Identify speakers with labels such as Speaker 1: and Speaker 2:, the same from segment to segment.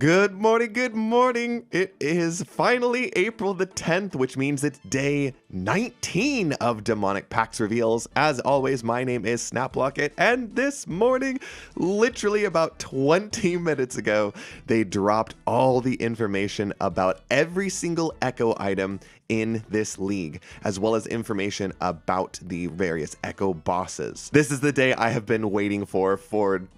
Speaker 1: Good morning, good morning. It is finally April the 10th, which means it's day 19 of Demonic Pacts Reveals. As always, my name is Snaplocket, and this morning, literally about 20 minutes ago, they dropped all the information about every single Echo item in this league, as well as information about the various Echo bosses. This is the day I have been waiting for,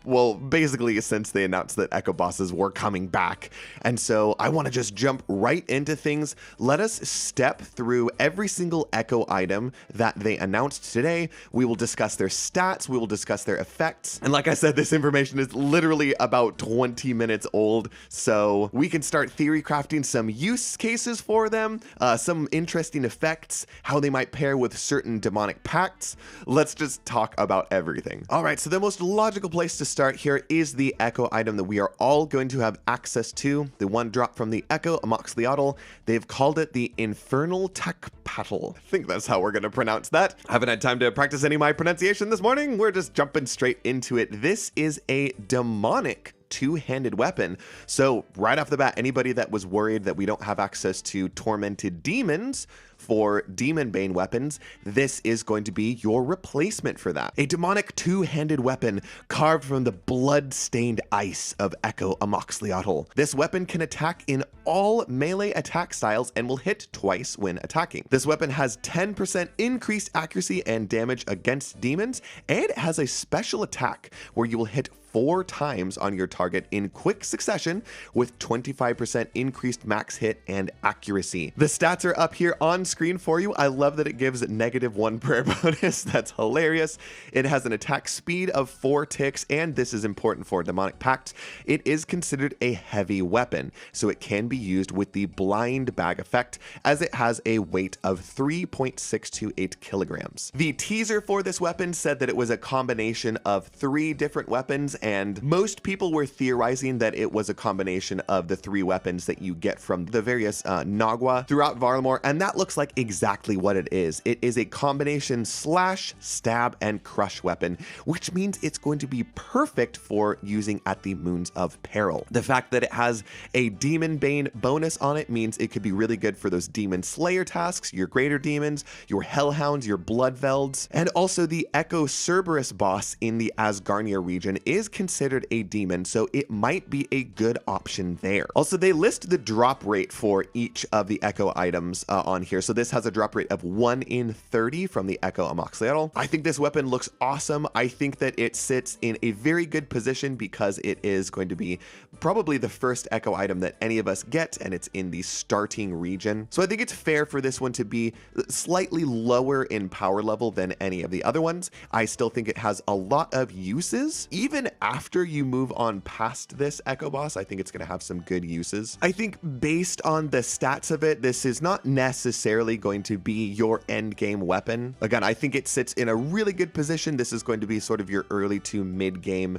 Speaker 1: well, basically since they announced that Echo bosses were coming back. And so I want to just jump right into things. Let us step through every single Echo item that they announced today. We will discuss their stats, we will discuss their effects. And like I said, this information is literally about 20 minutes old, so we can start theory crafting some use cases for them, some interesting effects, how they might pair with certain demonic pacts. Let's just talk about everything. All right, so the most logical place to start here is the Echo item that we are all going to have access to, the one drop from the Echo Amoxhliotl. They've called it the Infernal Tekpatl. I think that's how we're going to pronounce that. I haven't had time to practice any of my pronunciation this morning. We're just jumping straight into it. This is a demonic two-handed weapon. So right off the bat, anybody that was worried that we don't have access to tormented demons for demon bane weapons, this is going to be your replacement for that. A demonic two-handed weapon carved from the blood-stained ice of Echo Amoxhliotl. This weapon can attack in all melee attack styles and will hit twice when attacking. This weapon has 10% increased accuracy and damage against demons, and it has a special attack where you will hit 4 times on your target in quick succession with 25% increased max hit and accuracy. The stats are up here on screen for you. I love that it gives -1 prayer bonus. That's hilarious. It has an attack speed of 4 ticks, and this is important for Demonic Pact. It is considered a heavy weapon, so it can be used with the blind bag effect, as it has a weight of 3.628 kilograms. The teaser for this weapon said that it was a combination of 3 different weapons, and most people were theorizing that it was a combination of the 3 weapons that you get from the various Nagwa throughout Varlamore, and that looks like exactly what it is. It is a combination slash, stab, and crush weapon, which means it's going to be perfect for using at the Moons of Peril. The fact that it has a Demon Bane bonus on it means it could be really good for those Demon Slayer tasks, your Greater Demons, your Hellhounds, your Bloodvelds, and also the Echo Cerberus boss in the Asgarnia region is considered a demon, so it might be a good option there. Also, they list the drop rate for each of the Echo items on here. So this has a drop rate of 1 in 30 from the Echo Amoxhliotl. I think this weapon looks awesome. I think that it sits in a very good position because it is going to be probably the first Echo item that any of us get, and it's in the starting region. So I think it's fair for this one to be slightly lower in power level than any of the other ones. I still think it has a lot of uses. Even after you move on past this Echo boss, I think it's going to have some good uses. I think based on the stats of it, this is not necessarily going to be your end game weapon. Again, I think it sits in a really good position. This is going to be sort of your early to mid game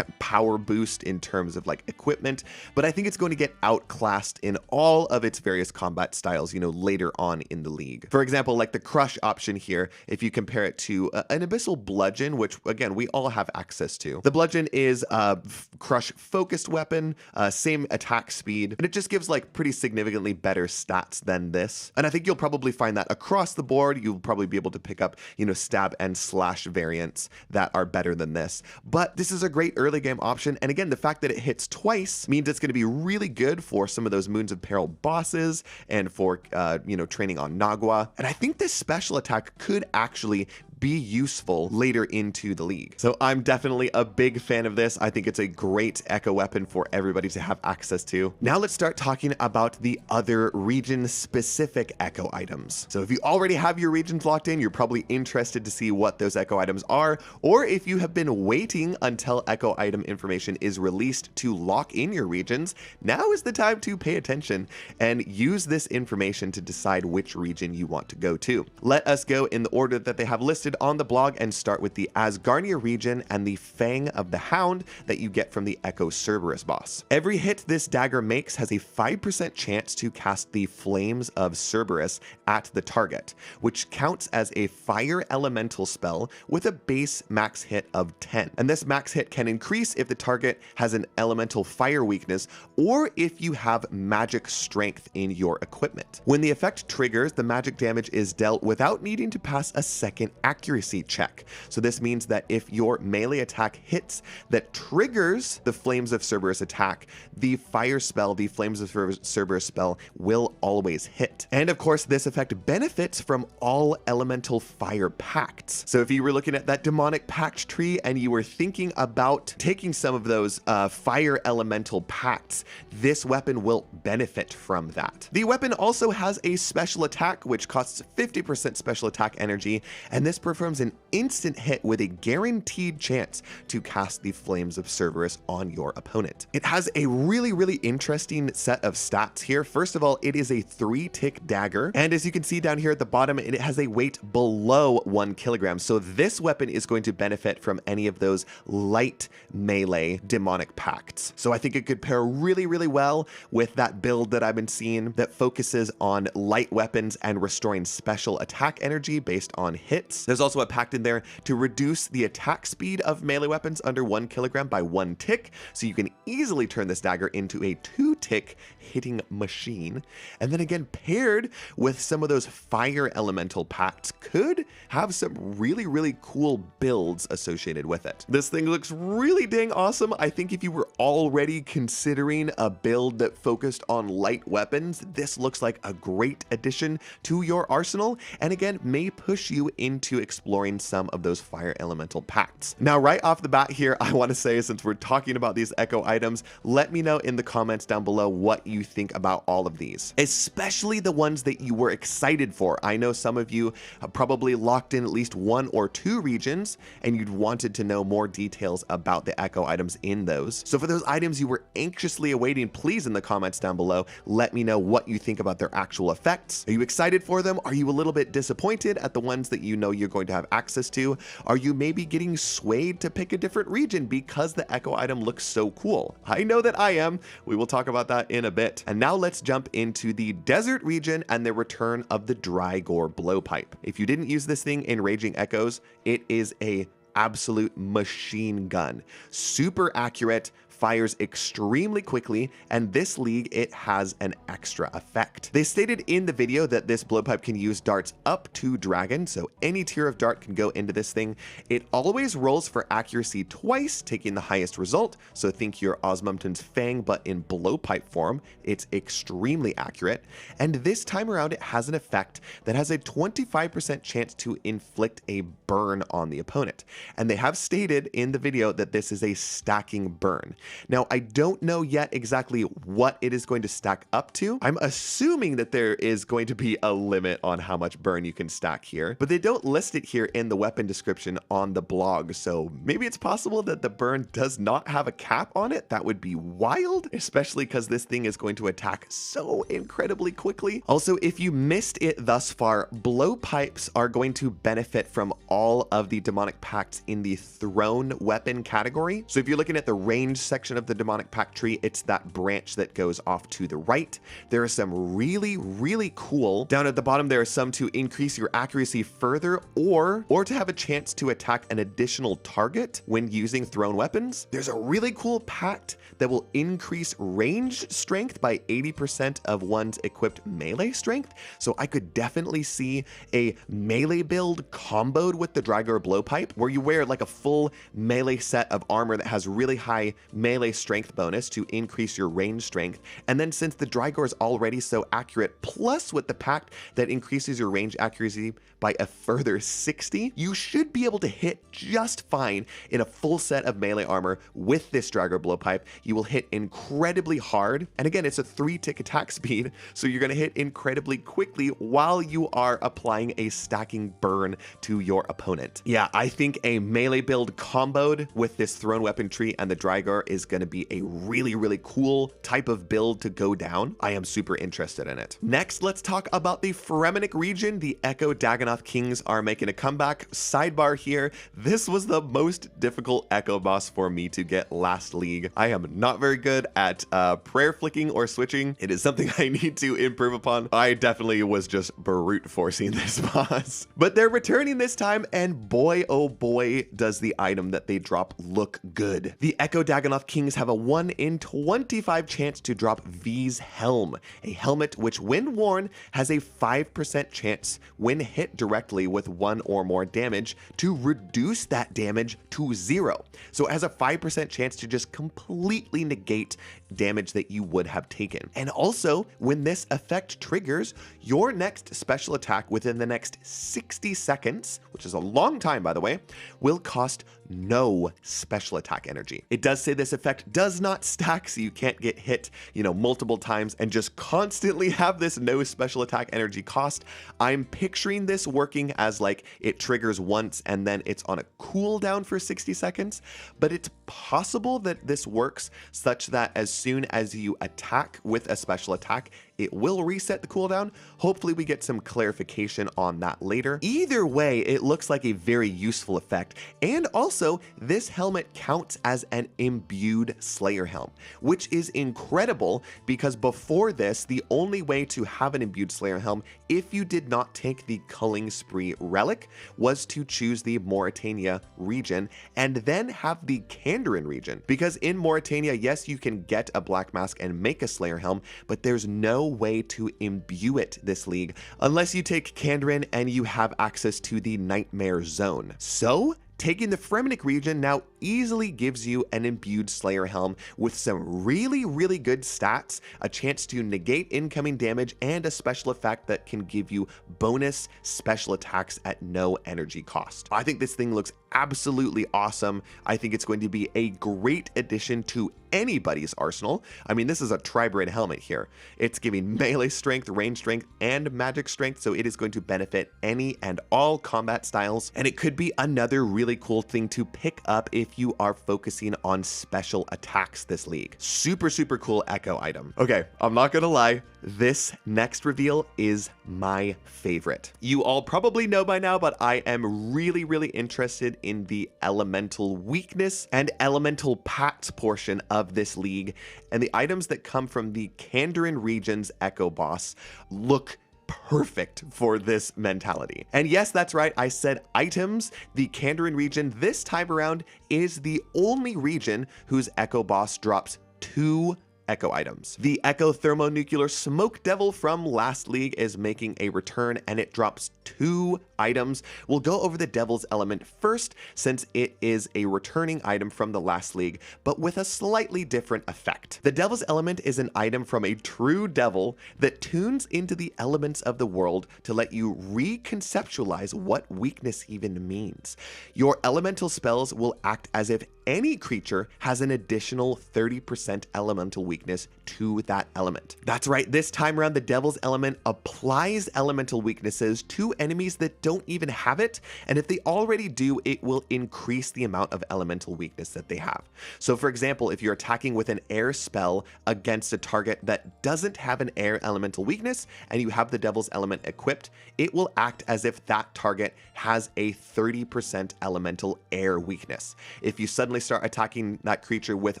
Speaker 1: power boost in terms of like equipment, but I think it's going to get outclassed in all of its various combat styles, you know, later on in the league. For example, like the crush option here, if you compare it to an abyssal bludgeon, which again, we all have access to. The bludgeon is a crush focused weapon, same attack speed, and it just gives like pretty significantly better stats than this. And I think you'll probably find that across the board, you'll probably be able to pick up, you know, stab and slash variants that are better than this. But this is a great early game option. And again, the fact that it hits twice means it's going to be really good for some of those Moons of Peril bosses and for, you know, training on Nagwa. And I think this special attack could actually be useful later into the league. So I'm definitely a big fan of this. I think it's a great Echo weapon for everybody to have access to. Now let's start talking about the other region-specific Echo items. So if you already have your regions locked in, you're probably interested to see what those Echo items are, or if you have been waiting until Echo item information is released to lock in your regions, now is the time to pay attention and use this information to decide which region you want to go to. Let us go in the order that they have listed listed on the blog and start with the Asgarnia region and the Fang of the Hound that you get from the Echo Cerberus boss. Every hit this dagger makes has a 5% chance to cast the Flames of Cerberus at the target, which counts as a fire elemental spell with a base max hit of 10. And this max hit can increase if the target has an elemental fire weakness or if you have magic strength in your equipment. When the effect triggers, the magic damage is dealt without needing to pass a second accuracy check. So this means that if your melee attack hits that triggers the Flames of Cerberus attack, the fire spell, the Flames of Cerberus spell, will always hit. And of course, this effect benefits from all elemental fire pacts. So if you were looking at that demonic pact tree and you were thinking about taking some of those fire elemental pacts, this weapon will benefit from that. The weapon also has a special attack which costs 50% special attack energy, and this performs an instant hit with a guaranteed chance to cast the Flames of Cerberus on your opponent. It has a really interesting set of stats here. First of all, it is a 3-tick dagger, and as you can see down here at the bottom, it has a weight below 1 kilogram. So this weapon is going to benefit from any of those light melee demonic pacts. So I think it could pair really well with that build that I've been seeing that focuses on light weapons and restoring special attack energy based on hits. There's also a pact in there to reduce the attack speed of melee weapons under 1 kilogram by 1 tick, so you can easily turn this dagger into a 2-tick hitting machine. And then again, paired with some of those fire elemental pacts, could have some really cool builds associated with it. This thing looks really dang awesome. I think if you were already considering a build that focused on light weapons, this looks like a great addition to your arsenal, and again, may push you into exploring some of those fire elemental pacts. Now, right off the bat here, I want to say, since we're talking about these Echo items, let me know in the comments down below what you think about all of these, especially the ones that you were excited for. I know some of you have probably locked in at least 1 or 2 regions, and you'd wanted to know more details about the Echo items in those. So for those items you were anxiously awaiting, please in the comments down below, let me know what you think about their actual effects. Are you excited for them? Are you a little bit disappointed at the ones that you know you're going to have access to? Are you maybe getting swayed to pick a different region because the Echo item looks so cool? I know that I am. We will talk about that in a bit. And now let's jump into the desert region and the return of the Drygore blowpipe. If you didn't use this thing in Raging Echoes, it is a absolute machine gun. Super accurate, fires extremely quickly, and this league it has an extra effect. They stated in the video that this blowpipe can use darts up to dragon, so any tier of dart can go into this thing. It always rolls for accuracy twice, taking the highest result, so think your Osmumten's Fang but in blowpipe form. It's extremely accurate, and this time around it has an effect that has a 25% chance to inflict a burn on the opponent, and they have stated in the video that this is a stacking burn. Now, I don't know yet exactly what it is going to stack up to. I'm assuming that there is going to be a limit on how much burn you can stack here, but they don't list it here in the weapon description on the blog, so maybe it's possible that the burn does not have a cap on it. That would be wild, especially because this thing is going to attack so incredibly quickly. Also, if you missed it thus far, blowpipes are going to benefit from all of the demonic pacts in the thrown weapon category. So if you're looking at the range section of the demonic pact tree, it's that branch that goes off to the right. There are some really cool. Down at the bottom, there are some to increase your accuracy further or to have a chance to attack an additional target when using thrown weapons. There's a really cool pact that will increase range strength by 80% of one's equipped melee strength. So I could definitely see a melee build comboed with the Drygore blowpipe, where you wear like a full melee set of armor that has really high melee strength bonus to increase your range strength. And then since the Drygore is already so accurate, plus with the pact that increases your range accuracy by a further 60, you should be able to hit just fine in a full set of melee armor with this Drygore blowpipe. You will hit incredibly hard. And again, it's a 3-tick attack speed, so you're going to hit incredibly quickly while you are applying a stacking burn to your opponent. Yeah, I think a melee build comboed with this thrown weapon tree and the Drygore is going to be a really, really cool type of build to go down. I am super interested in it. Next, let's talk about the Fremennik region. The Echo Dagannoth Kings are making a comeback. Sidebar here, this was the most difficult Echo boss for me to get last league. I am not very good at prayer flicking or switching. It is something I need to improve upon. I definitely was just brute forcing this boss. But they're returning this time, and boy, oh boy, does the item that they drop look good. The Echo Dagannoth Kings have a 1 in 25 chance to drop V's Helm, a helmet which, when worn, has a 5% chance, when hit directly with 1 or more damage, to reduce that damage to 0. So it has a 5% chance to just completely negate damage that you would have taken. And also, when this effect triggers, your next special attack within the next 60 seconds, which is a long time by the way, will cost no special attack energy. It does say this effect does not stack, so you can't get hit, multiple times and just constantly have this no special attack energy cost. I'm picturing this working as like it triggers once and then it's on a cooldown for 60 seconds, but it's possible that this works such that as soon as you attack with a special attack, it will reset the cooldown. Hopefully we get some clarification on that later. Either way, it looks like a very useful effect. And also, this helmet counts as an imbued Slayer helm, which is incredible because before this, the only way to have an imbued Slayer helm, if you did not take the Culling Spree relic, was to choose the Morytania region and then have the Candarin region. Because in Morytania, yes, you can get a black mask and make a Slayer helm, but there's no way to imbue it this league unless you take Candarin and you have access to the Nightmare Zone. So taking the Fremennik region now easily gives you an imbued Slayer helm with some really, really good stats, a chance to negate incoming damage, and a special effect that can give you bonus special attacks at no energy cost. I think this thing looks absolutely awesome. I think it's going to be a great addition to anybody's arsenal. I mean, this is a tri-braid helmet here. It's giving melee strength, range strength, and magic strength, so it is going to benefit any and all combat styles, and it could be another really cool thing to pick up if you are focusing on special attacks this league. Super, super cool Echo item. Okay, I'm not gonna lie, this next reveal is my favorite. You all probably know by now, but I am really, really interested in the elemental weakness and elemental pacts portion of this league, and the items that come from the Candarin region's Echo boss look perfect for this mentality. And yes, that's right, I said items. The Candarin region this time around is the only region whose Echo boss drops 2 Echo items. The Echo Thermonuclear Smoke Devil from last league is making a return, and it drops 2 items. We'll go over the Devil's Element first, since it is a returning item from the last league, but with a slightly different effect. The Devil's Element is an item from a true devil that tunes into the elements of the world to let you reconceptualize what weakness even means. Your elemental spells will act as if any creature has an additional 30% elemental weakness to that element. That's right, this time around the Devil's Element applies elemental weaknesses to enemies that don't even have it, and if they already do, it will increase the amount of elemental weakness that they have. So for example, if you're attacking with an air spell against a target that doesn't have an air elemental weakness and you have the Devil's Element equipped, it will act as if that target has a 30% elemental air weakness. If you suddenly start attacking that creature with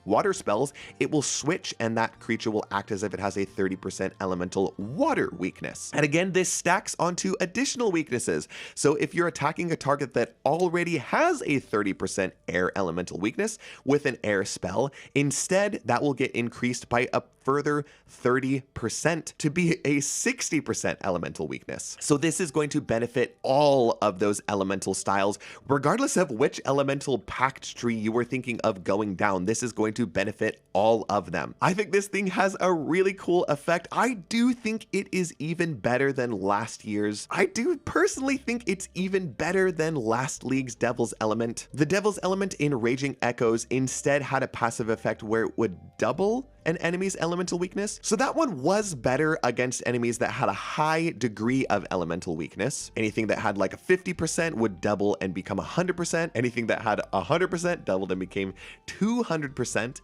Speaker 1: water spells, it will switch and that creature will act as if it has a 30% elemental water weakness. And again, this stacks onto additional weaknesses. So if you're attacking a target that already has a 30% air elemental weakness with an air spell, instead that will get increased by a further 30% to be a 60% elemental weakness. So this is going to benefit all of those elemental styles, regardless of which elemental pact tree you were thinking of going down. This is going to benefit all of them. I think this thing has a really cool effect. I do think it is even better than last year's. I do personally think it's even better than last league's Devil's Element. The Devil's Element in Raging Echoes instead had a passive effect where it would double an enemy's elemental weakness. So that one was better against enemies that had a high degree of elemental weakness. Anything that had like a 50% would double and become 100%. Anything that had 100% doubled and became 200%.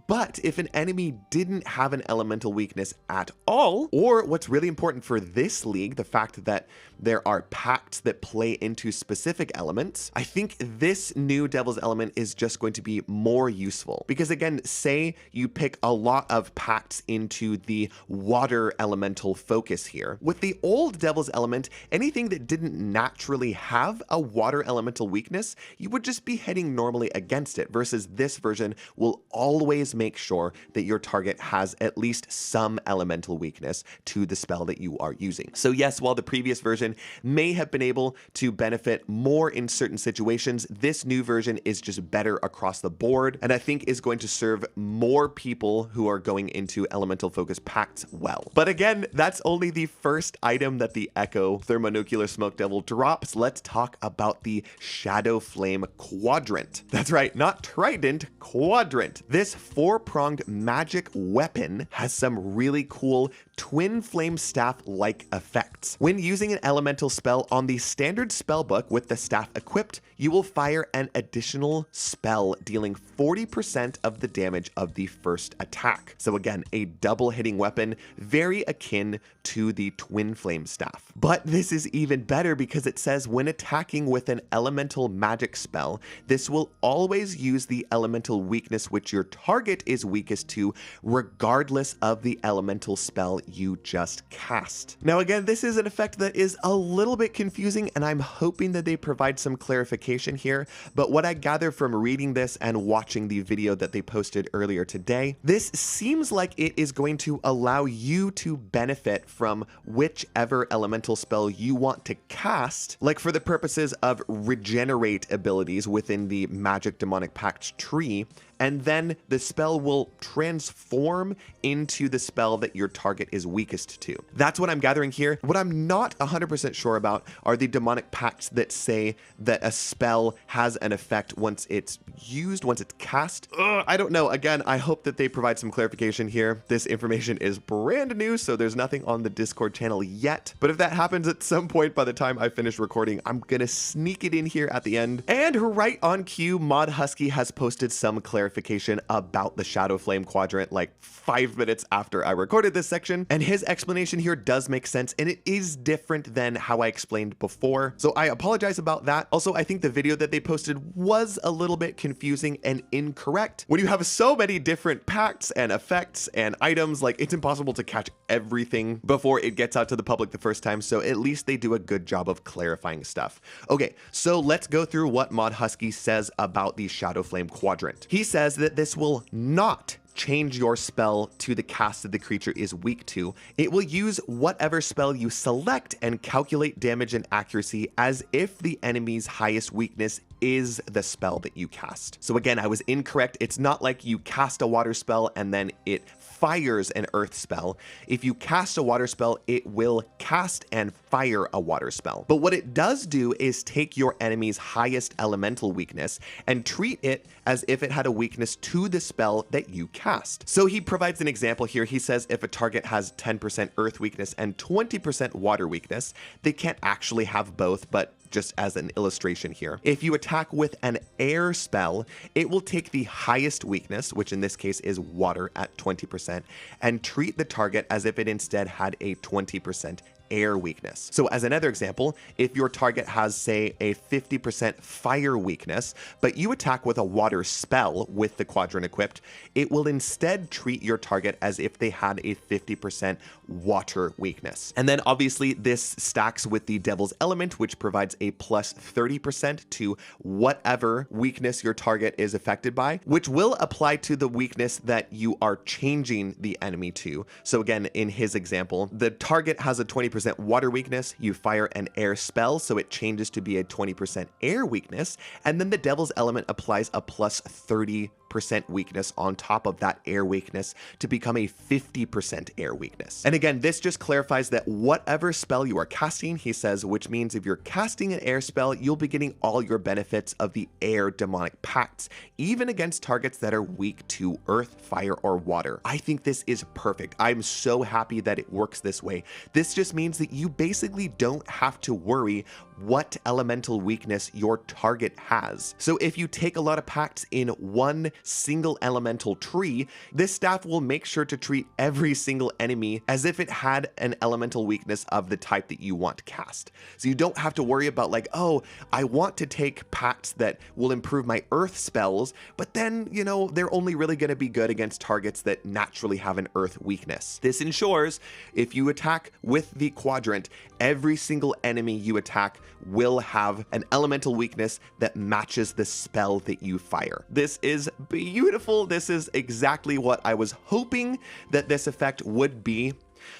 Speaker 1: But if an enemy didn't have an elemental weakness at all, or what's really important for this league, the fact that there are pacts that play into specific elements, I think this new Devil's Element is just going to be more useful. Because again, say you pick a lot of pacts into the water elemental focus here. With the old Devil's Element, anything that didn't naturally have a water elemental weakness, you would just be heading normally against it, versus this version will always make sure that your target has at least some elemental weakness to the spell that you are using. So yes, while the previous version may have been able to benefit more in certain situations, this new version is just better across the board, and I think is going to serve more people who are going into elemental focus pacts well. But again, that's only the first item that the Echo Thermonuclear Smoke Devil drops. Let's talk about the Shadow Flame Quadrant. That's right, not Trident, Quadrant. This 4-pronged magic weapon has some really cool twin flame staff-like effects. When using an elemental spell on the standard spellbook with the staff equipped, you will fire an additional spell dealing 40% of the damage of the first attack. So again, a double hitting weapon, very akin to the twin flame staff. But this is even better because it says when attacking with an elemental magic spell, this will always use the elemental weakness which your target is weakest to, regardless of the elemental spell you just cast. Now again, this is an effect that is a little bit confusing, and I'm hoping that they provide some clarification here, but what I gather from reading this and watching the video that they posted earlier today, this seems like it is going to allow you to benefit from whichever elemental spell you want to cast, like for the purposes of regenerate abilities within the Magic Demonic Pact tree, and then the spell will transform into the spell that your target is weakest to. That's what I'm gathering here. What I'm not 100% sure about are the demonic pacts that say that a spell has an effect once it's used, once it's cast. I don't know. Again, I hope that they provide some clarification here. This information is brand new, so there's nothing on the Discord channel yet. But if that happens at some point by the time I finish recording, I'm gonna sneak it in here at the end. And right on cue, Mod Husky has posted some clarification about the Shadow Flame Quadrant like 5 minutes after I recorded this section, and his explanation here does make sense, and it is different than how I explained before, so I apologize about that. Also, I think the video that they posted was a little bit confusing and incorrect. When you have so many different pacts and effects and items, like it's impossible to catch everything before it gets out to the public the first time, so at least they do a good job of clarifying stuff. Okay, so let's go through what Mod Husky says about the Shadow Flame Quadrant. He says that this will not change your spell to the cast that the creature is weak to. It will use whatever spell you select and calculate damage and accuracy as if the enemy's highest weakness is the spell that you cast. So again, I was incorrect. It's not like you cast a water spell and then it fires an earth spell. If you cast a water spell, it will cast and fire a water spell. But what it does do is take your enemy's highest elemental weakness and treat it as if it had a weakness to the spell that you cast. So he provides an example here. He says if a target has 10% earth weakness and 20% water weakness, they can't actually have both, but just as an illustration here. If you attack with an air spell, it will take the highest weakness, which in this case is water at 20%, and treat the target as if it instead had a 20% air weakness. So as another example, if your target has, say, a 50% fire weakness, but you attack with a water spell with the quadrant equipped, it will instead treat your target as if they had a 50% water weakness. And then obviously this stacks with the Devil's Element, which provides a plus 30% to whatever weakness your target is affected by, which will apply to the weakness that you are changing the enemy to. So again, in his example, the target has a 20% water weakness, you fire an air spell, so it changes to be a 20% air weakness, and then the Devil's Element applies a plus 30% 8% weakness on top of that air weakness to become a 50% air weakness. And again, this just clarifies that whatever spell you are casting, he says, which means if you're casting an air spell, you'll be getting all your benefits of the air demonic pacts, even against targets that are weak to earth, fire, or water. I think this is perfect. I'm so happy that it works this way. This just means that you basically don't have to worry what elemental weakness your target has. So if you take a lot of pacts in one single elemental tree, this staff will make sure to treat every single enemy as if it had an elemental weakness of the type that you want to cast. So you don't have to worry about like, oh, I want to take pacts that will improve my earth spells, but then, you know, they're only really going to be good against targets that naturally have an earth weakness. This ensures if you attack with the quadrant, every single enemy you attack will have an elemental weakness that matches the spell that you fire. This is beautiful. This is exactly what I was hoping that this effect would be,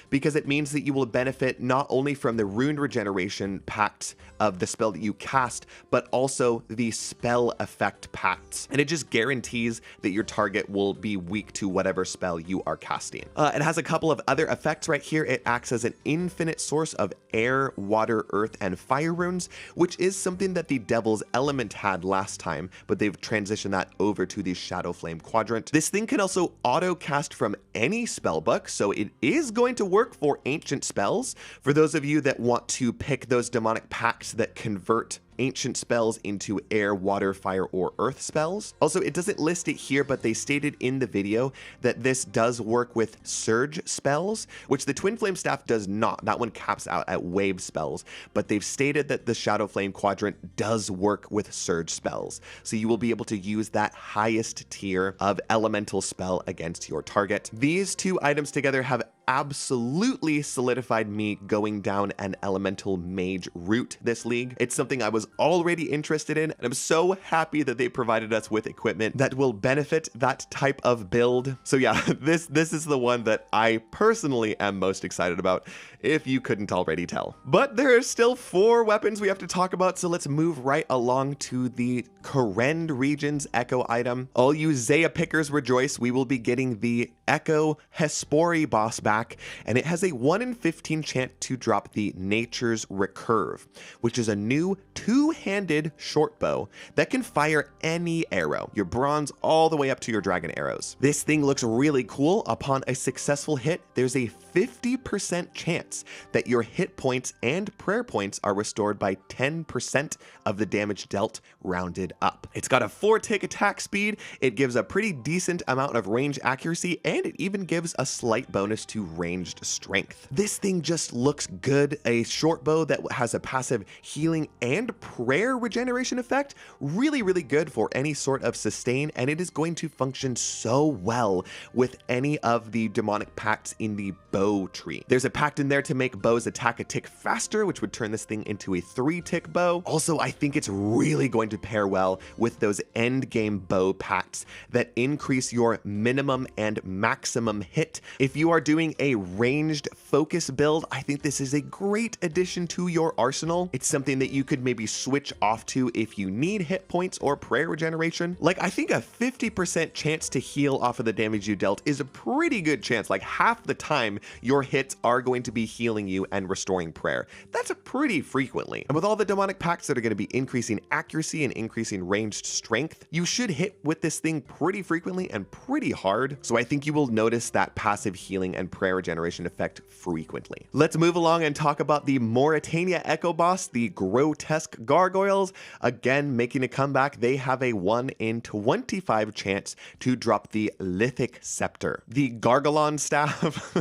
Speaker 1: because it means that you will benefit not only from the rune regeneration pact of the spell that you cast, but also the spell effect pacts. And it just guarantees that your target will be weak to whatever spell you are casting. It has a couple of other effects right here. It acts as an infinite source of air, water, earth, and fire runes, which is something that the Devil's Element had last time, but they've transitioned that over to the Shadow Flame quadrant. This thing can also auto cast from any spellbook, so it is going to work for ancient spells. For those of you that want to pick those demonic pacts that convert ancient spells into air, water, fire, or earth spells. Also, it doesn't list it here, but they stated in the video that this does work with surge spells, which the Twin Flame Staff does not. That one caps out at wave spells, but they've stated that the Shadow Flame quadrant does work with surge spells. So you will be able to use that highest tier of elemental spell against your target. These two items together have absolutely solidified me going down an elemental mage route this league. It's something I was already interested in, and I'm so happy that they provided us with equipment that will benefit that type of build. So yeah, this is the one that I personally am most excited about, if you couldn't already tell. But there are still 4 weapons we have to talk about, so let's move right along to the Kourend region's Echo item. All you Zaya pickers rejoice, we will be getting the Echo Hespori boss back, and it has a 1 in 15 chance to drop the Nature's Recurve, which is a new 2-handed short bow that can fire any arrow, your bronze all the way up to your dragon arrows. This thing looks really cool. Upon a successful hit, there's a 50% chance that your hit points and prayer points are restored by 10% of the damage dealt, rounded up. It's got a 4-tick attack speed, it gives a pretty decent amount of range accuracy, and it even gives a slight bonus to ranged strength. This thing just looks good. A short bow that has a passive healing and prayer regeneration effect, really good for any sort of sustain, and it is going to function so well with any of the demonic pacts in the bow tree. There's a pact in there to make bows attack a tick faster, which would turn this thing into a 3-tick bow. Also, I think it's really going to pair well with those end game bow pacts that increase your minimum and maximum hit. If you are doing a ranged focus build, I think this is a great addition to your arsenal. It's something that you could maybe switch off to if you need hit points or prayer regeneration. Like, I think a 50% chance to heal off of the damage you dealt is a pretty good chance. Like, half the time your hits are going to be healing you and restoring prayer. That's pretty frequently. And with all the demonic pacts that are going to be increasing accuracy and increasing ranged strength, you should hit with this thing pretty frequently and pretty hard. So I think you will notice that passive healing and prayer regeneration effect frequently. Let's move along and talk about the Morytania Echo boss, the grotesque gargoyles. Again, making a comeback, they have a 1 in 25 chance to drop the Lithic Scepter. The Gargalon Staff,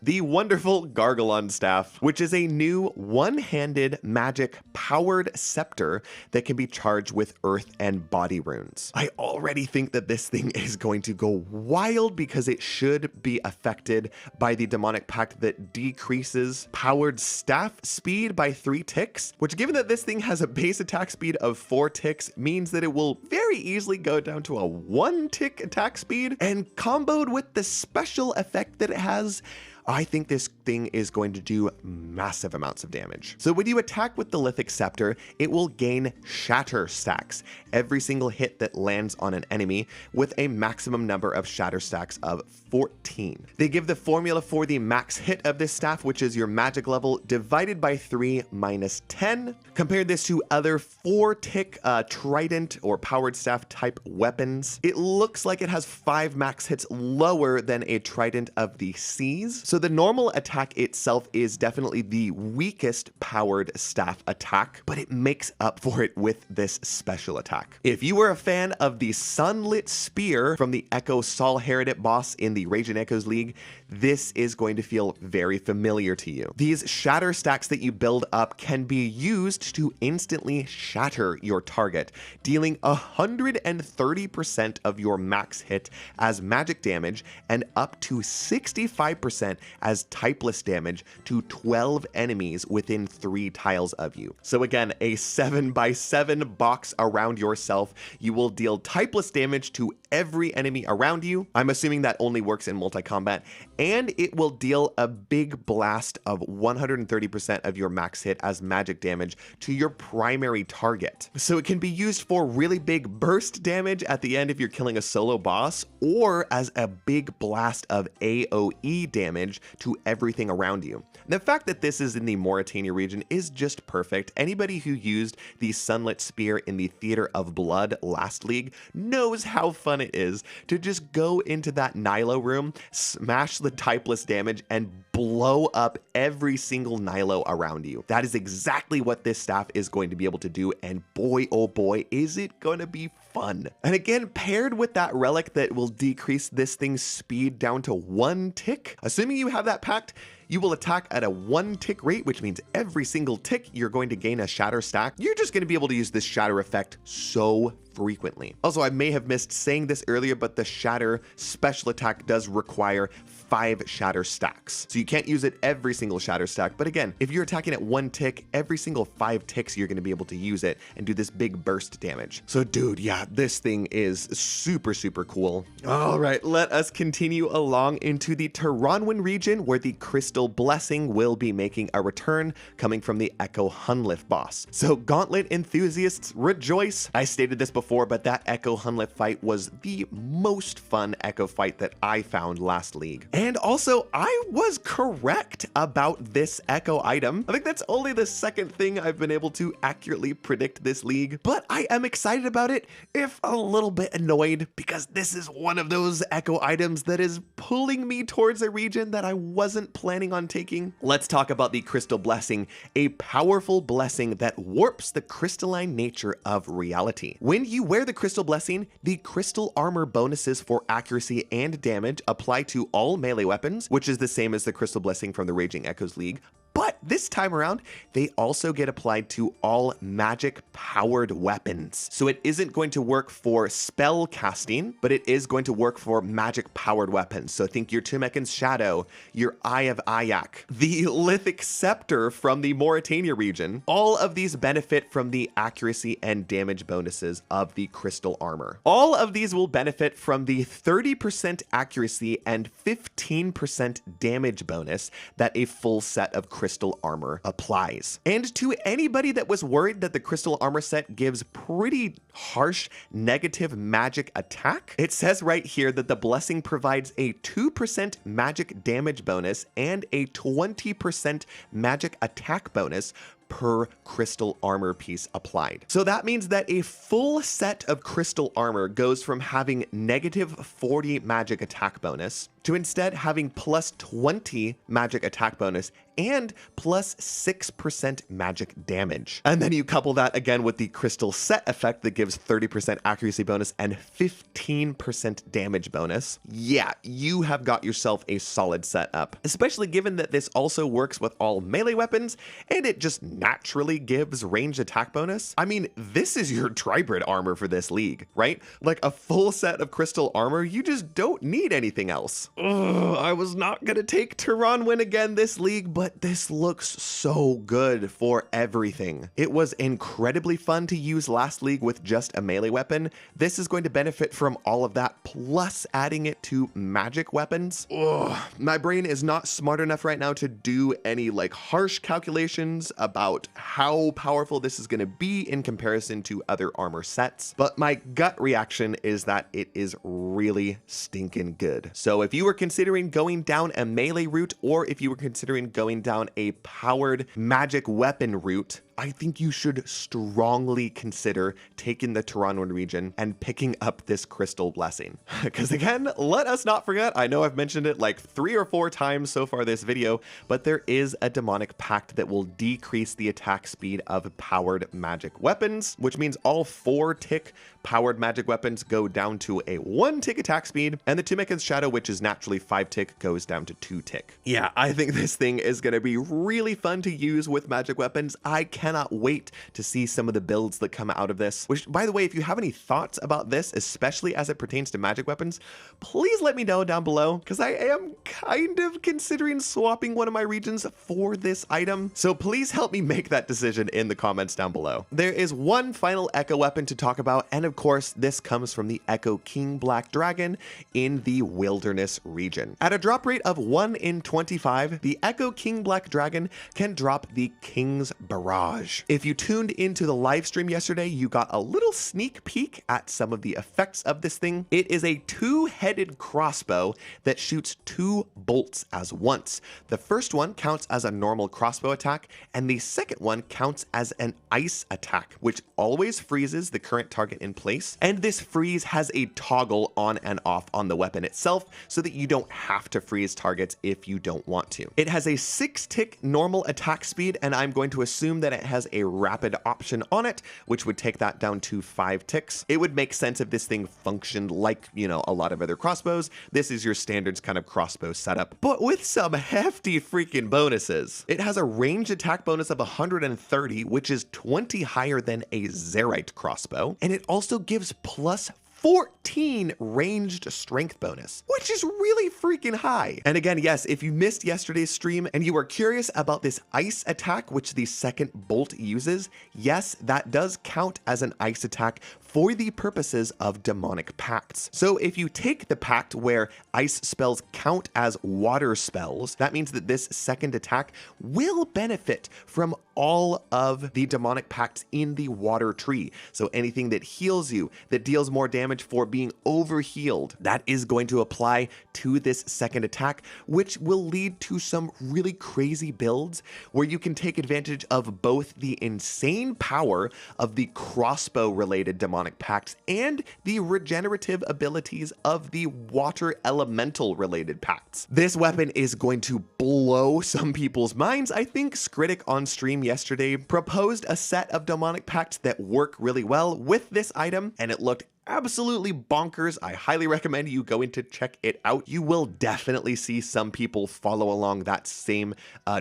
Speaker 1: the wonderful Gargalon Staff, which is a new one-handed magic powered scepter that can be charged with earth and body runes. I already think that this thing is going to go wild because it should be affected by the demonic pact that decreases powered staff speed by 3 ticks, which, given that this thing has a base attack speed of 4 ticks, means that it will very easily go down to a 1-tick attack speed, and comboed with the special effect that it has, I think this thing is going to do massive amounts of damage. So when you attack with the Lithic Scepter, it will gain shatter stacks every single hit that lands on an enemy, with a maximum number of shatter stacks of 14. They give the formula for the max hit of this staff, which is your magic level divided by 3 minus 10. Compare this to other 4-tick trident or powered staff type weapons. It looks like it has 5 max hits lower than a trident of the seas. So the normal attack itself is definitely the weakest powered staff attack, but it makes up for it with this special attack. If you were a fan of the Sunlit Spear from the Echo Sol Heredit boss in the Raging Echoes League, this is going to feel very familiar to you. These shatter stacks that you build up can be used to instantly shatter your target, dealing 130% of your max hit as magic damage and up to 65% as typeless damage to 12 enemies within 3 tiles of you. So again, a 7x7 box around yourself. You will deal typeless damage to every enemy around you. I'm assuming that only works in multi-combat, and it will deal a big blast of 130% of your max hit as magic damage to your primary target. So it can be used for really big burst damage at the end if you're killing a solo boss, or as a big blast of AoE damage to everything around you. The fact that this is in the Morytania region is just perfect. Anybody who used the Sunlit Spear in the Theater of Blood last league knows how fun it is to just go into that Nilo room, smash the typeless damage, and blow up every single Nilo around you. That is exactly what this staff is going to be able to do, and boy, oh boy, is it going to be fun. And again, paired with that relic that will decrease this thing's speed down to 1 tick, assuming you have that packed, you will attack at a 1 tick rate, which means every single tick you're going to gain a shatter stack. You're just going to be able to use this shatter effect so frequently. Also, I may have missed saying this earlier, but the shatter special attack does require 5 shatter stacks. So you can't use it every single shatter stack. But again, if you're attacking at 1 tick, every single 5 ticks, you're going to be able to use it and do this big burst damage. So dude, yeah, this thing is super, super cool. All right, let us continue along into the Tirannwn region, where the Crystal Blessing will be making a return, coming from the Echo Hunlif boss. So Gauntlet enthusiasts, rejoice. I stated this before, but that Echo Hunlif fight was the most fun Echo fight that I found last league. And also, I was correct about this Echo item. I think that's only the second thing I've been able to accurately predict this league, but I am excited about it, if a little bit annoyed, because this is one of those Echo items that is pulling me towards a region that I wasn't planning on taking. Let's talk about the Crystal Blessing, a powerful blessing that warps the crystalline nature of reality. When you wear the Crystal Blessing, the crystal armor bonuses for accuracy and damage apply to all melee weapons, which is the same as the Crystal Blessing from the Raging Echoes League. But this time around, they also get applied to all magic-powered weapons. So it isn't going to work for spell casting, but it is going to work for magic-powered weapons. So think your Tumeken's Shadow, your Eye of Ayak, the Lithic Scepter from the Morytania region. All of these benefit from the accuracy and damage bonuses of the crystal armor. All of these will benefit from the 30% accuracy and 15% damage bonus that a full set of crystal armor applies. And to anybody that was worried that the crystal armor set gives pretty harsh negative magic attack, it says right here that the blessing provides a 2% magic damage bonus and a 20% magic attack bonus per crystal armor piece applied. So that means that a full set of crystal armor goes from having negative 40 magic attack bonus to instead having plus 20 magic attack bonus and plus 6% magic damage. And then you couple that again with the crystal set effect that gives 30% accuracy bonus and 15% damage bonus. Yeah, you have got yourself a solid setup, especially given that this also works with all melee weapons and it just naturally gives ranged attack bonus. I mean, this is your tribrid armor for this league, right? Like a full set of crystal armor, you just don't need anything else. Ugh, I was not gonna take Tirannwn again this league, but this looks so good for everything. It was incredibly fun to use last league with just a melee weapon. This is going to benefit from all of that, plus adding it to magic weapons. Ugh, my brain is not smart enough right now to do any like harsh calculations about how powerful this is gonna be in comparison to other armor sets, but my gut reaction is that it is really stinking good. So if you were considering going down a melee route, or if you were considering going down a powered magic weapon route, I think you should strongly consider taking the Tirannwn region and picking up this crystal blessing. Because again, let us not forget, I know I've mentioned it like 3 or 4 times so far this video, but there is a demonic pact that will decrease the attack speed of powered magic weapons, which means all 4-tick powered magic weapons go down to a 1-tick attack speed, and the Tumeken's Shadow, which is naturally 5-tick, goes down to 2-tick. Yeah, I think this thing is going to be really fun to use with magic weapons. I cannot wait to see some of the builds that come out of this, which, by the way, if you have any thoughts about this, especially as it pertains to magic weapons, please let me know down below, because I am kind of considering swapping one of my regions for this item. So please help me make that decision in the comments down below. There is one final Echo weapon to talk about, and of course, this comes from the Echo King Black Dragon in the Wilderness region. At a drop rate of 1 in 25, the Echo King Black Dragon can drop the King's Barrage. If you tuned into the live stream yesterday, you got a little sneak peek at some of the effects of this thing. It is a 2-headed crossbow that shoots 2 bolts as once. The first one counts as a normal crossbow attack, and the second one counts as an ice attack, which always freezes the current target in place. And this freeze has a toggle on and off on the weapon itself, so that you don't have to freeze targets if you don't want to. It has a 6-tick normal attack speed, and I'm going to assume that it has a rapid option on it, which would take that down to 5 ticks. It would make sense if this thing functioned like, you know, a lot of other crossbows. This is your standards kind of crossbow setup, but with some hefty freaking bonuses. It has a ranged attack bonus of 130, which is 20 higher than a Zerite crossbow, and it also gives plus 14 ranged strength bonus, which is really freaking high. And again, yes, if you missed yesterday's stream and you are curious about this ice attack, which the second bolt uses, yes, that does count as an ice attack for the purposes of demonic pacts. So if you take the pact where ice spells count as water spells, that means that this second attack will benefit from all of the demonic pacts in the water tree. So anything that heals you, that deals more damage for being overhealed, that is going to apply to this second attack, which will lead to some really crazy builds where you can take advantage of both the insane power of the crossbow related demonic pacts and the regenerative abilities of the water elemental related pacts. This weapon is going to blow some people's minds. I think Skritic on stream yesterday proposed a set of demonic pacts that work really well with this item, and it looked absolutely bonkers. I highly recommend you go in to check it out. You will definitely see some people follow along that same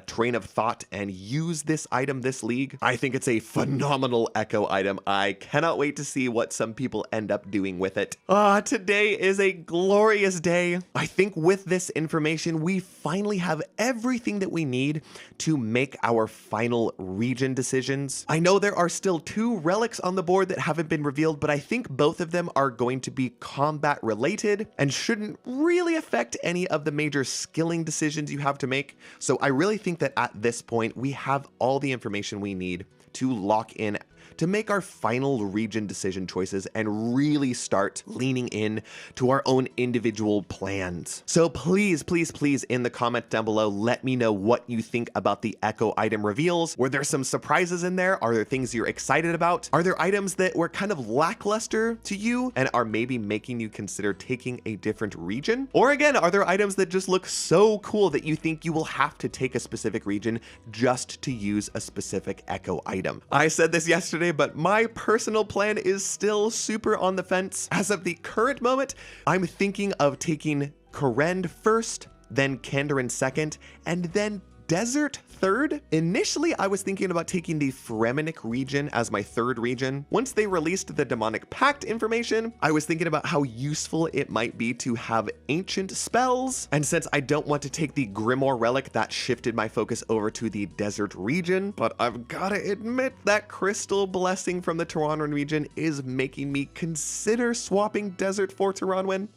Speaker 1: train of thought and use this item this league. I think it's a phenomenal Echo item. I cannot wait to see what some people end up doing with it. Today is a glorious day. I think with this information, we finally have everything that we need to make our final region decisions. I know there are still 2 relics on the board that haven't been revealed, but I think both of them are going to be combat related and shouldn't really affect any of the major skilling decisions you have to make. So I really think that at this point, we have all the information we need to lock in to make our final region decision choices and really start leaning in to our own individual plans. So please, please, please, in the comments down below, let me know what you think about the Echo item reveals. Were there some surprises in there? Are there things you're excited about? Are there items that were kind of lackluster to you and are maybe making you consider taking a different region? Or again, are there items that just look so cool that you think you will have to take a specific region just to use a specific Echo item? I said this yesterday, but my personal plan is still super on the fence. As of the current moment, I'm thinking of taking Kourend first, then Candarin second, and then desert third. Initially, I was thinking about taking the Fremennik region as my third region. Once they released the Demonic Pact information, I was thinking about how useful it might be to have ancient spells. And since I don't want to take the Grimoire relic, that shifted my focus over to the desert region. But I've gotta admit that crystal blessing from the Tirannwn region is making me consider swapping desert for Tirannwn.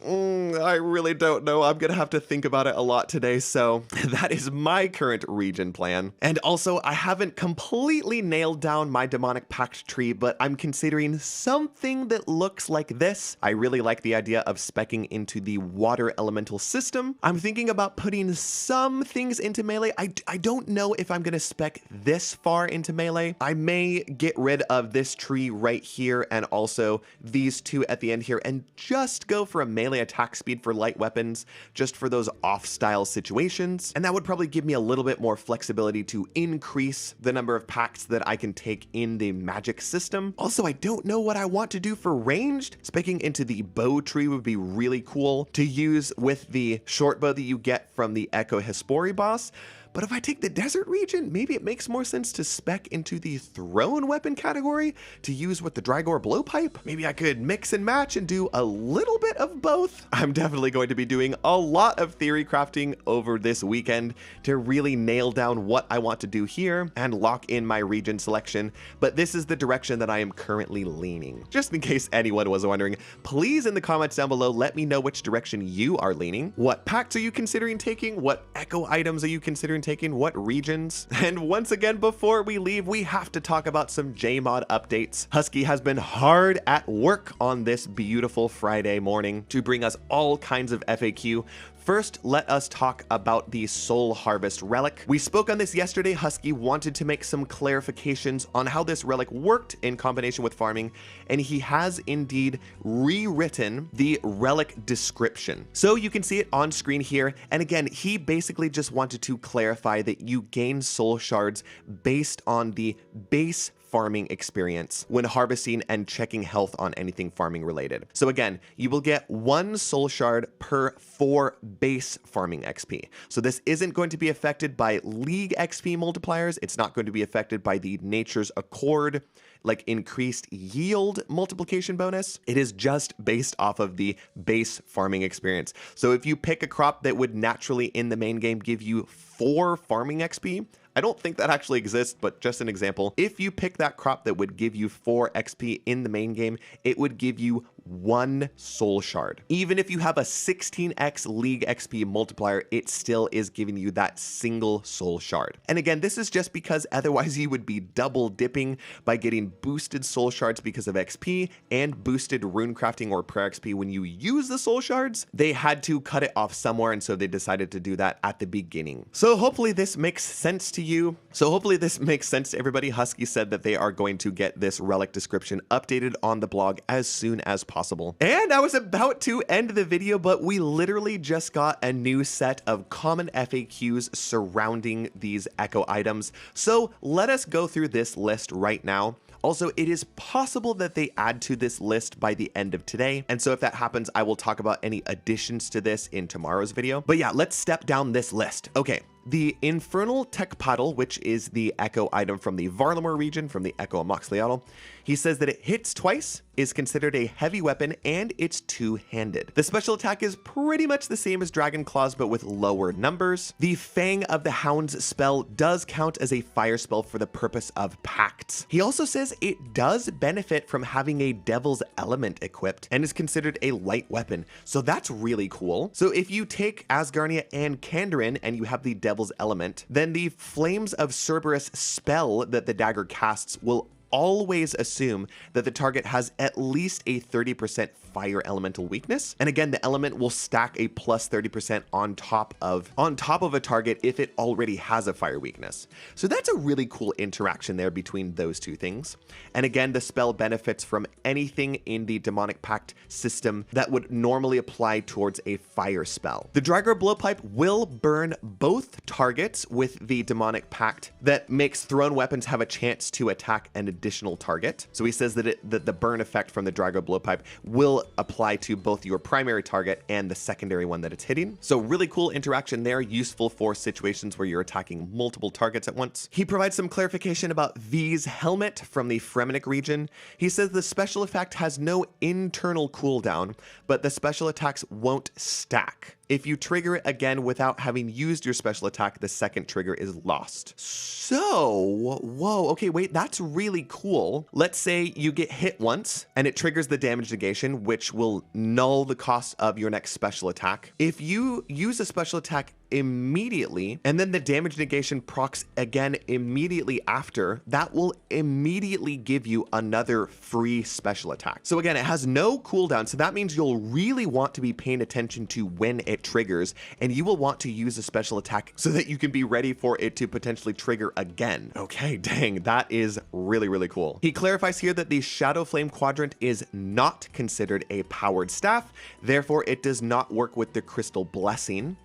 Speaker 1: I really don't know. I'm gonna have to think about it a lot today. So that is my current region plan. And also, I haven't completely nailed down my Demonic Pact tree, but I'm considering something that looks like this. I really like the idea of speccing into the water elemental system. I'm thinking about putting some things into melee. I don't know if I'm gonna spec this far into melee. I may get rid of this tree right here and also these two at the end here and just go for a melee attack speed for light weapons, just for those off-style situations. And that would probably give me a little bit more flexibility to increase the number of pacts that I can take in the magic system. Also, I don't know what I want to do for ranged. Specking into the bow tree would be really cool to use with the short bow that you get from the Echo Hespori boss. But if I take the desert region, maybe it makes more sense to spec into the thrown weapon category to use with the Drygore blowpipe. Maybe I could mix and match and do a little bit of both. I'm definitely going to be doing a lot of theory crafting over this weekend to really nail down what I want to do here and lock in my region selection. But this is the direction that I am currently leaning. Just in case anyone was wondering, please in the comments down below, let me know which direction you are leaning. What pacts are you considering taking? What echo items are you considering taking? What regions? And once again, before we leave, we have to talk about some JMod updates. Husky has been hard at work on this beautiful Friday morning to bring us all kinds of FAQ. First, let us talk about the Soul Harvest relic. We spoke on this yesterday. Husky wanted to make some clarifications on how this relic worked in combination with farming, and he has indeed rewritten the relic description. So you can see it on screen here. And again, he basically just wanted to clarify that you gain soul shards based on the base farming experience when harvesting and checking health on anything farming related. So again, you will get 1 soul shard per 4 base farming XP. So this isn't going to be affected by League XP multipliers. It's not going to be affected by the Nature's Accord, like increased yield multiplication bonus. It is just based off of the base farming experience. So if you pick a crop that would naturally in the main game give you 4 farming XP, I don't think that actually exists, but just an example. If you pick that crop that would give you 4 XP in the main game, it would give you 1 soul shard. Even if you have a 16x League XP multiplier, it still is giving you that single soul shard. And again, this is just because otherwise you would be double dipping by getting boosted soul shards because of XP and boosted rune crafting or prayer XP when you use the soul shards. They had to cut it off somewhere, and so they decided to do that at the beginning. So hopefully this makes sense to you. So hopefully this makes sense to everybody. Husky said that they are going to get this relic description updated on the blog as soon as possible. And I was about to end the video, but we literally just got a new set of common FAQs surrounding these echo items. So let us go through this list right now. Also, it is possible that they add to this list by the end of today. And so if that happens, I will talk about any additions to this in tomorrow's video. But yeah, let's step down this list. Okay. The Infernal Tech Paddle, which is the echo item from the Varlamore region, from the Echo Amoxhliatl, he says that it hits twice, is considered a heavy weapon, and it's two-handed. The special attack is pretty much the same as Dragon Claws, but with lower numbers. The Fang of the Hounds spell does count as a fire spell for the purpose of pacts. He also says it does benefit from having a Devil's Element equipped, and is considered a light weapon. So that's really cool. So if you take Asgarnia and Candarin, and you have the Devil's Element, then the Flames of Cerberus spell that the dagger casts will always assume that the target has at least a 30% fire elemental weakness. And again, the element will stack a plus 30% on top of a target if it already has a fire weakness. So that's a really cool interaction there between those two things. And again, the spell benefits from anything in the Demonic Pact system that would normally apply towards a fire spell. The Drygore blowpipe will burn both targets with the Demonic Pact that makes thrown weapons have a chance to attack an additional target. So he says that the burn effect from the Drago blowpipe will apply to both your primary target and the secondary one that it's hitting. So really cool interaction there, useful for situations where you're attacking multiple targets at once. He provides some clarification about V's helmet from the Fremennik region. He says the special effect has no internal cooldown, but the special attacks won't stack. If you trigger it again without having used your special attack, the second trigger is lost. So, whoa, okay, wait, that's really cool. Let's say you get hit once and it triggers the damage negation, which will null the cost of your next special attack. If you use a special attack immediately and then the damage negation procs again immediately after, that will immediately give you another free special attack. So again, it has no cooldown, so that means you'll really want to be paying attention to when it triggers, and you will want to use a special attack so that you can be ready for it to potentially trigger again. Okay, dang, that is really, really cool. He clarifies here that the Shadow Flame Quadrant is not considered a powered staff, therefore it does not work with the Crystal Blessing.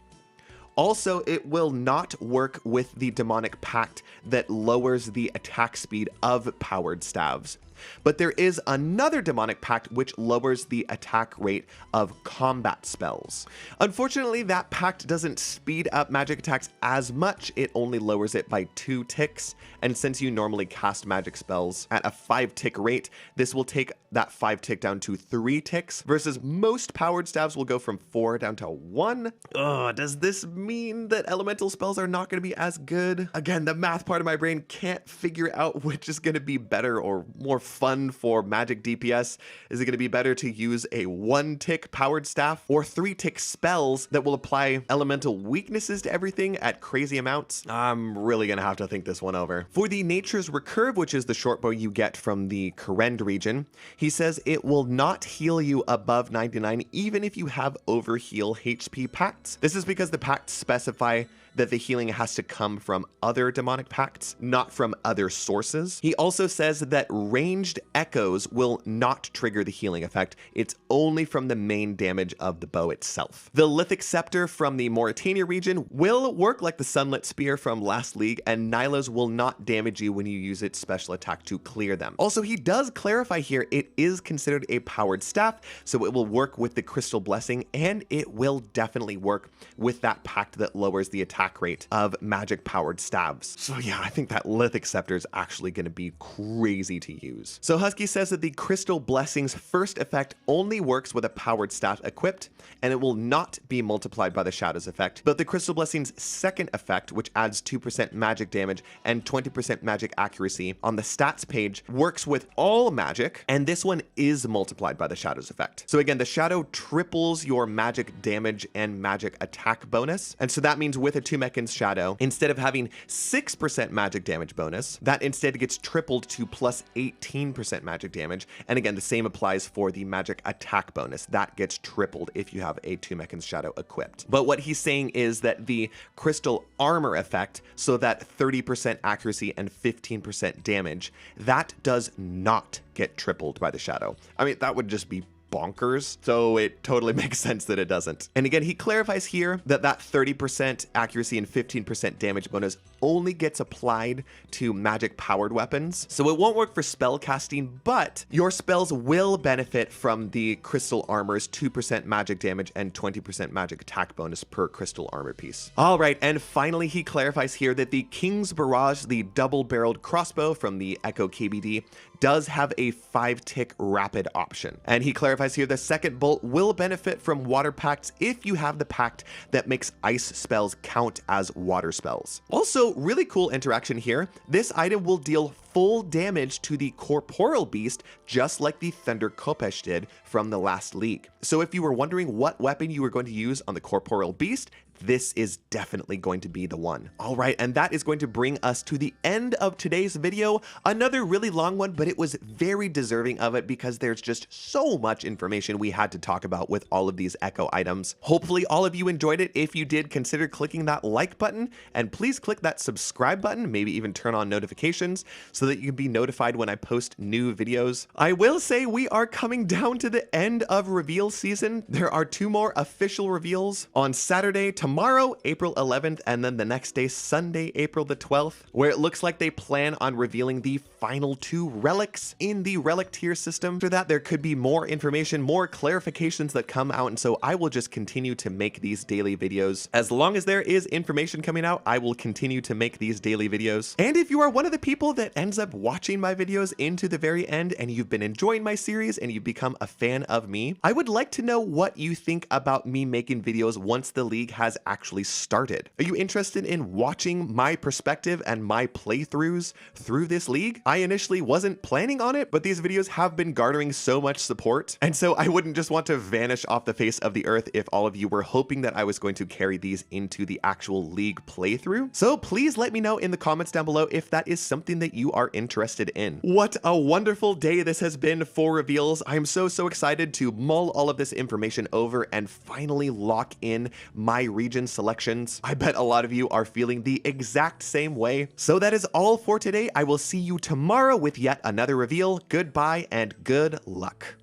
Speaker 1: Also, it will not work with the Demonic Pact that lowers the attack speed of powered staves. But there is another Demonic Pact which lowers the attack rate of combat spells. Unfortunately, that pact doesn't speed up magic attacks as much, it only lowers it by 2 ticks, and since you normally cast magic spells at a 5-tick rate, this will take that 5 tick down to 3 ticks, versus most powered staves will go from 4 down to 1. Does this mean that elemental spells are not going to be as good? Again, the math part of my brain can't figure out which is going to be better or more fun for magic DPS. Is it going to be better to use a 1-tick powered staff or 3-tick spells that will apply elemental weaknesses to everything at crazy amounts? I'm really going to have to think this one over. For the Nature's Recurve, which is the short bow you get from the Kourend region, he says it will not heal you above 99 even if you have overheal HP pacts. This is because the pacts specify that the healing has to come from other demonic pacts, not from other sources. He also says that ranged echoes will not trigger the healing effect. It's only from the main damage of the bow itself. The Lithic Scepter from the Morytania region will work like the Sunlit Spear from last league, and Nylos will not damage you when you use its special attack to clear them. Also, he does clarify here it is considered a powered staff, so it will work with the Crystal Blessing, and it will definitely work with that pact that lowers the attack rate of magic powered staves. So yeah, I think that Lithic Scepter is actually going to be crazy to use. So Husky says that the Crystal Blessing's first effect only works with a powered staff equipped, and it will not be multiplied by the Shadows effect, but the Crystal Blessing's second effect, which adds 2% magic damage and 20% magic accuracy on the stats page, works with all magic, and this one is multiplied by the Shadows effect. So again, the Shadow triples your magic damage and magic attack bonus, and so that means with a 2-mechan's Shadow, instead of having 6% magic damage bonus, that instead gets tripled to plus 18% magic damage, and again, the same applies for the magic attack bonus. That gets tripled if you have a 2-mechan's Shadow equipped. But what he's saying is that the Crystal Armor effect, so that 30% accuracy and 15% damage, that does not get tripled by the Shadow. I mean, that would just be bonkers, so it totally makes sense that it doesn't. And again, he clarifies here that that 30% accuracy and 15% damage bonus only gets applied to magic powered weapons, so it won't work for spell casting, but your spells will benefit from the Crystal Armor's 2% magic damage and 20% magic attack bonus per crystal armor piece. All right, and finally he clarifies here that the King's Barrage, the double-barreled crossbow from the Echo KBD, does have a 5-tick rapid option. And he clarifies here the second bolt will benefit from water pacts if you have the pact that makes ice spells count as water spells. Also, really cool interaction here. This item will deal full damage to the corporeal beast, just like the Thunder Kopesh did from the last league. So if you were wondering what weapon you were going to use on the corporeal beast, this is definitely going to be the one. All right, and that is going to bring us to the end of today's video. Another really long one, but it was very deserving of it because there's just so much information we had to talk about with all of these Echo items. Hopefully all of you enjoyed it. If you did, consider clicking that like button, and please click that subscribe button, maybe even turn on notifications so that you can be notified when I post new videos. I will say we are coming down to the end of reveal season. There are 2 more official reveals on Saturday, tomorrow, April 11th, and then the next day, Sunday, April the 12th, where it looks like they plan on revealing the final 2 relics in the relic tier system. After that, there could be more information, more clarifications that come out, and so I will just continue to make these daily videos. As long as there is information coming out, I will continue to make these daily videos. And if you are one of the people that ends up watching my videos into the very end and you've been enjoying my series and you've become a fan of me, I would like to know what you think about me making videos once the league has actually started. Are you interested in watching my perspective and my playthroughs through this league? I initially wasn't planning on it, but these videos have been garnering so much support, and so I wouldn't just want to vanish off the face of the earth if all of you were hoping that I was going to carry these into the actual league playthrough. So please let me know in the comments down below if that is something that you are interested in. What a wonderful day this has been for reveals. I'm so excited to mull all of this information over and finally lock in my region selections. I bet a lot of you are feeling the exact same way. So that is all for today. I will see you tomorrow with yet another reveal. Goodbye and good luck.